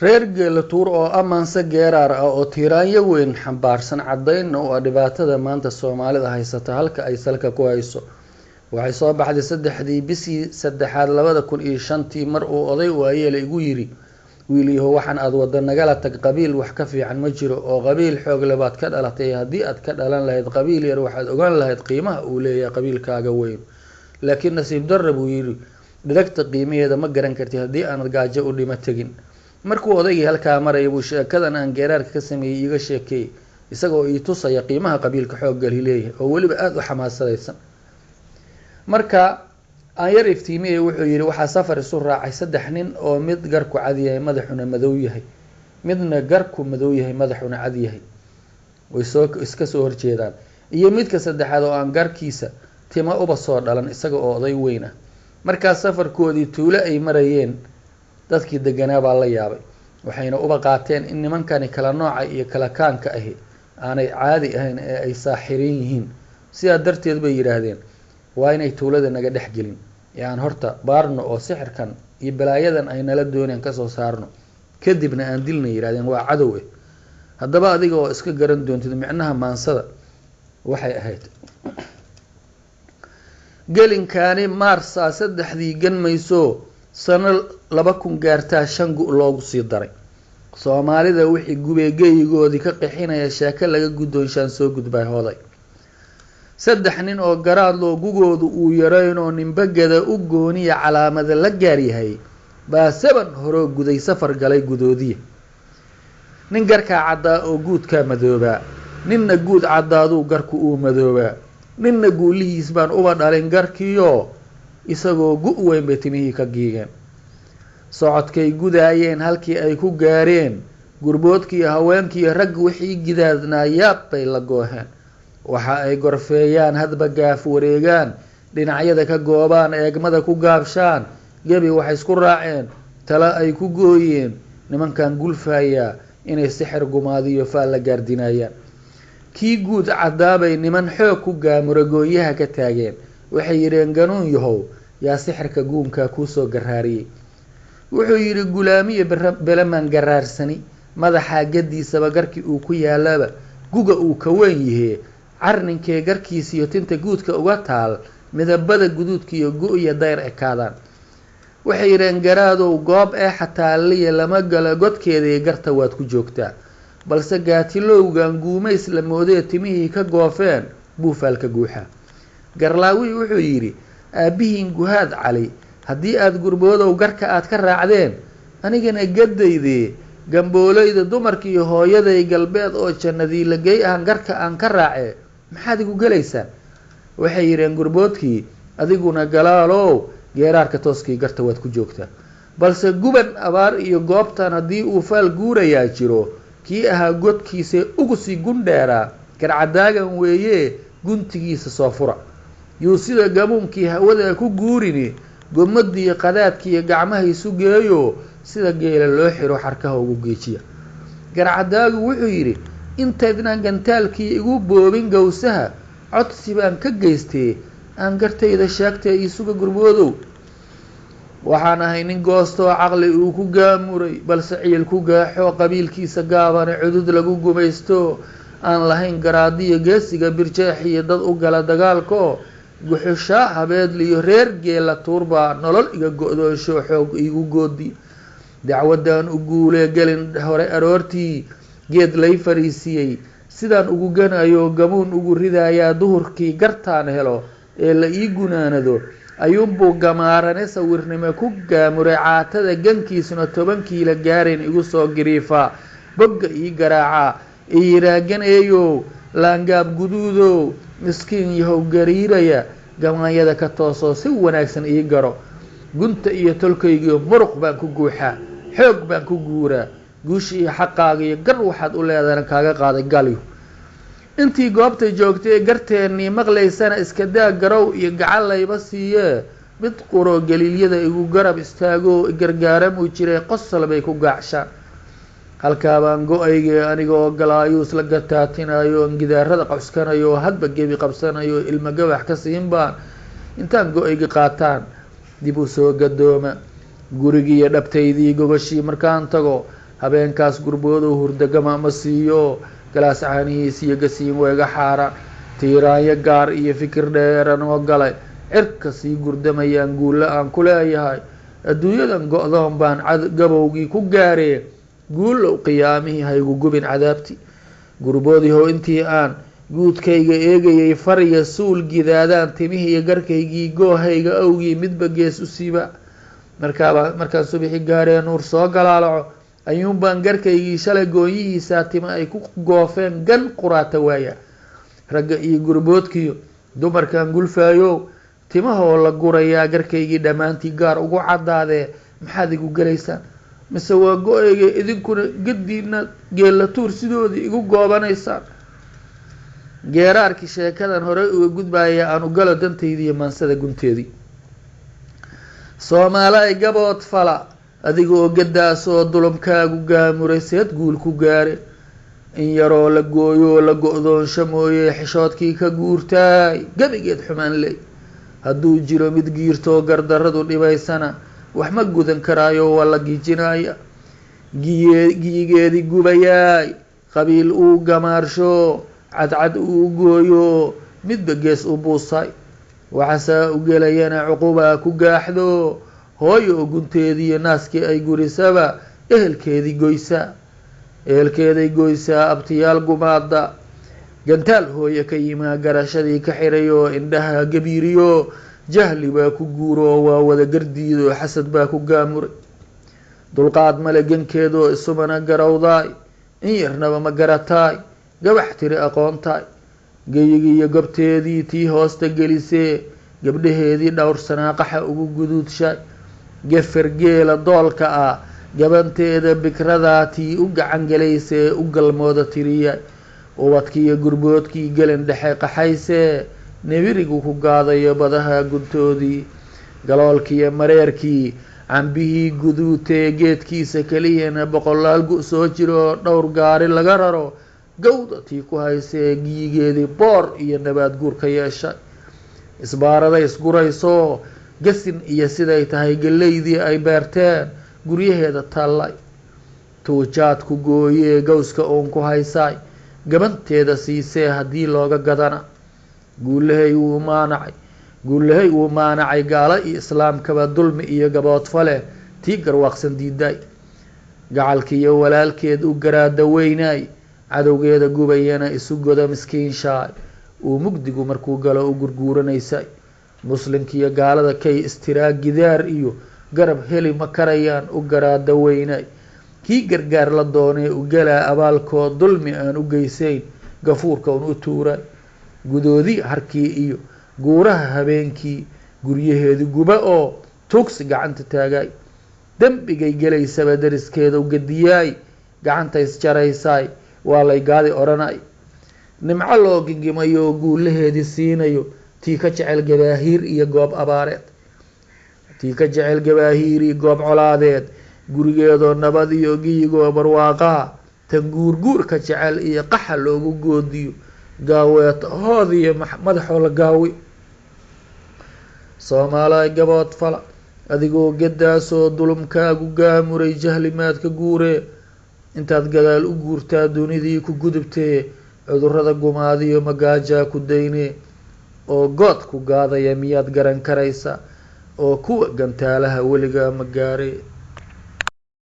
reer geela tuur oo ammaanse geeraar ah oo tiiraanyo weyn xambaarsan caddaynna oo dhibaatada maanta soomaalida haysata halka ay salka ku hayso. waxay soo baxday 3 bishii 3 2005 mar uu oday waayeele igu yiri wiiliyahow waxaan aad wada nagala tag qabiil wax ka fiican ma jiro oo qabiil xoog leh baad ka dhalatay haddii aad ka dhalan lahayd qabiil yar waxaad ogaan lahayd qiimaha uu leeyahay qabiilkaaga weyn laakiin nasiib darro buu yiri dhiragta qiimaheeda ma garan kartid haddii aanad gaajo u dhima tegin. markuu odaygii halkaa marayay buu sheekadan aan geeraarka ka sameeyey iga sheekeeyey isagoo ii tusaya qiimaha qabiilka xoogga leeyahay oo weliba aada u xamaasadaysan. marka aan yar iftiimiyey wuxuu yidhi waxaa safar isu raacay 3 nin oo mid garku cad yahay madaxuna madow yahay midna garku madow yahay madaxuna cad yahay way iska soo horjeedaan iyo midka saddexaad oo aan garkiisa tima uba soo dhalan isaga oo oday weyn ah. markaas safarkoodii tuulo ay marayeen dadkii deganaa baa la yaabay waxayna uba qaateen in nimankani kala nooca iyo kala kaanka ahi aanay caadi ahayn ee ay saaxirin yihiin. sidaa darteed bay yidhaahdeen waa inay tuulada naga dhex gelin ee aan horta baarno oo sixirkan iyo balaayadan ay nala dooneen kasoo saarno kadibna aan dilna yidhahdeen waa cadow ah. haddaba adiga oo iska garan doontid micnaha maansada waxay ahayd gelinkaani maarsaa 3 ganmayso sano 2000 gaartaa 5 gu loogu sii daray. soomaalida wixii gubeegaygoodii ka qixinaya sheeko laga guddoonshaan soo gudbay hoday. 3 nin oo garaad loo gugoodu uu yarayn oo ninbagada u gooniya calaamada la gaar yahay baa 7 hore guday safar galay gudoodiye. nin garka caddaa oo guudka madooba ninna guud caddaadu garku uu madooba ninna guulihiis baan uba dhalin garkiyo isagoo gu weyn bay timihii ka giigeen. socodkay gudaayeen halkii ay ku gaareen gurboodkii haweenkii rag wixii gidaadnaa yaab bay la gooheen. waxa ay gorfeeyaan hadba gaaf wareegaan dhinacyada ka goobaan eegmada ku gaabshaan gebi waxay isku raaceen tala ay ku gooyeen nimankan gulfaaya inay sixir gumaadiyo faal la gaardinayaan. kii guud cadaabay niman xoog ku gaamura gooyaha ka taageen waxay yireen ganuun yahow yaa sixirka guunka ku soo garaariyay. wuxuu yiri gulaamiye belaman garaarsani madaxa gadiisaba garkii uu ku yaalaba guga uu ka weyn yahay carninkee garkiisa iyo tinta guudka uga taal midabada guduudka iyo go-iyo dayr ekaadaan. waxay yireen garaadow goob ee xataa liya lama gala godkeeda garta waad ku joogtaa balse gaatilowgan guumays la moodee timihii ka goofeen buufaalka guuxa. garlaawi wuxuu yiri aabihiin guhaad cali haddii aad gurboodow garka aad ka raacdeen anigana gadayde gamboolayda dumarkii iyo hooyaday galbeed oo jannadii lagay ahan garka aan ka raacee maxaad igu gelaysaan. waxay yireen gurboodkii adiguna galaalow geeraarka tooskii garta waad ku joogtaa balse guban abaar iyo goobtan haddii uu faal guurayaa jiro kii ahaa godkiisa ugu sii gundheeraa garcadaagan weeye guntigiisa soo fura yuu sida gamuunkii hawada ku guurini gomadii qadaadkii gacmaha isu geeyo sida geela loo xiro xarkaha ugu geejiya. garcadaagu wuxuu yiri intaydnan gantaalkii igu boobin gowsaha codsi baan ka geystay aan gartayda sheegtay isuga gurboodow waxaan ahay nin goostoo caqli uu ku gaamuray balse ciil ku gaaxo qabiilkiisa gaaban cudud lagu gumaysto aan lahayn garaadiyo geesiga birjeex iyo dad u gala dagaalko guxushaa habeedliyo reer geela tuurba nolol iga go'doonsho xoog igu goodi. dacwadan u guulee gelin hore aroortii geed lay fariisiyey sidaan ugu ganayo gamuun ugu ridayaa duhurkii gartaan helo ee la ii gunaanado ayuunbuu gamaarane sawirnimo ku gaamuray caatada gankiisuna 10 kiilo gaareen igu soo giriifa bogga ii garaaca iiraaganaayo laangaab guduudow miskiin yahow gariiraya gamaanyada ka toosoo si wanaagsan ii garo gunta iyo tolkaygiyo muruq baan ku guuxaa xoog baan ku guuraa guushi iyo xaqaaga iyo gar waxaad u leedana kaaga qaaday galyo. intii goobta joogtay garteennii maqlaysana iska daa garow iyo gacan layba siiyee mid quro galiilyada igu garab istaago gargaaramuu jiray qosol bay ku gaacshaan. halkaa baan go-aygii anigoo galaayuus la gataatinayo gidaarada qabskanayo hadba gebi qabsanayo ilma gabax ka siin baan intaan go-aygi qaataan dib u soo gadooma gurigii iyo dhabtaydii gogashii markaan tago habeenkaas gurboodu hurdagama ma siiyo galaas caanihiis iyo gasiin weega xaara tiiraanyo gaar iyo fikir dheeran oo galay cirka sii gurdamayaan guulla aan ku leeyahay adduunyadan go-doon baan gabowgii ku gaaree guullow qiyaamihii haygu gubin cadaabti gurboodiihow intii aan guudkayga eegayay fariya suul gidaadaan timihiiyo garkaygii goohayga awgii midba gees u siiba markaan subixi gaaree nuur soo galaalaco ayuunbaan garkaygii shalay goonyihiisaa tima ay ku goofeen gan quraata waaya ragga iyo gurboodkiyo dumarkaan gulfaayow timahoo la gurayaa garkaygii dhammaantii gaar ugu caddaadee maxaad igu gelaysaan mise waa go-ayga idinkuna gadiina geella tuur sidoodii igu goobanaysaan geeraarkii sheekadan horey uga gudbaaya aan u galo dantaydiiyo maansada gunteedii soomaalay gabood fala adigoo gadaasoo dulumkaagu gaamuray seed guul ku gaare in yaroo la gooyoo la go-doonsho mooye xishoodkii ka guurtaay gebigeed xumaan ley hadduu jiro mid giirtoo gardarradu dhibaysana wax ma gudan karaayo waa la giijinaaya giyigeedii gubayaay qabiil uu gamaarsho cadcad uu gooyo midba gees u buusay waxasaa u gelayana cuqubaa ku gaaxdo hooyo gunteediiyo naaskii ay gurisaba ehelkeeday goysaa abtiyaal gumaada gantaal hooye ka yimaa garashadii ka xiray oo indhaha gabiiriyo jahli baa ku guuro waa wada gardiido xasad baa ku gaamuray dulqaad male gankeedoo isumana garowdaay in yarnaba ma garataay gabax tiri aqoontaay geyigiiyo gobteedii tii hoosta gelisee gabdhaheedii dhowrsanaa qaxa ugu guduudshay gefer geela doolka ah gabanteeda bikradaa tii u gacan galaysee u galmooda tiriya ubadkiiyo gurboodkii gelin dhexe qaxaysee nebirigu ku gaadayo badaha guntoodii galoolkiiyo mareerkii cambihii guduutee geedkiisa keliyana boqolaal gu soo jiroo dhowr gaari laga raro gawda tii ku haysee giyigeedii boor iyo nabaad guur ka yeeshay isbaarada isgurayso gasin iyo siday tahay galeydii ay beerteen guryaheeda taallay tuujaad ku gooyee gawska uun ku haysaay gabanteeda siisee haddii looga gadana guulahay wuu maanacay gaalo iyo islaamkaba dulmi iyo gaboodfale tii garwaaqsan diidaay gacalkiiyo walaalkeed u garaada weynaay cadowgeeda gubayana isu goda miskiinshaay uu mugdigu markuu galo u gurguuranaysay muslimkiiyo gaalada kay istiraa gidaar iyo garab heli ma karayaan u garaada weynaay kii gargaar la doonee u galaa abaalkood dulmi aan u geysayn gafuurka un u tuuraay gudoodii harkii iyo guuraha habeenkii guryaheedu guba oo tuugsi gacanta taagaay dembigay gelaysaba dariskeeda u gadiyaay gacanta isjaraysaay waa lay gaadi odhanay nimco loo gingimayo guulaheedii siinayo tii ka jecel gabaahiir iyo goob abaareed tii ka jecel gabaahiir iyo goob colaadeed gurigeedoo nabad iyo giyigoo barwaaqaa tan guurguur ka jecel iyo qaxa loogu goodiyo gaaweed hoodiyo madaxoo la gaawi soomaalay gabood fala adigoo gadaasoo dulumkaagu gaamuray jahlimaadka guuree intaad gadaal u guurtaa dunidii ku gudubtee cudurrada gumaadiyo magaajaa ku daynee oo good ku gaadaya miyaad garan karaysa oo kuwa gantaalaha weligaa ma gaaree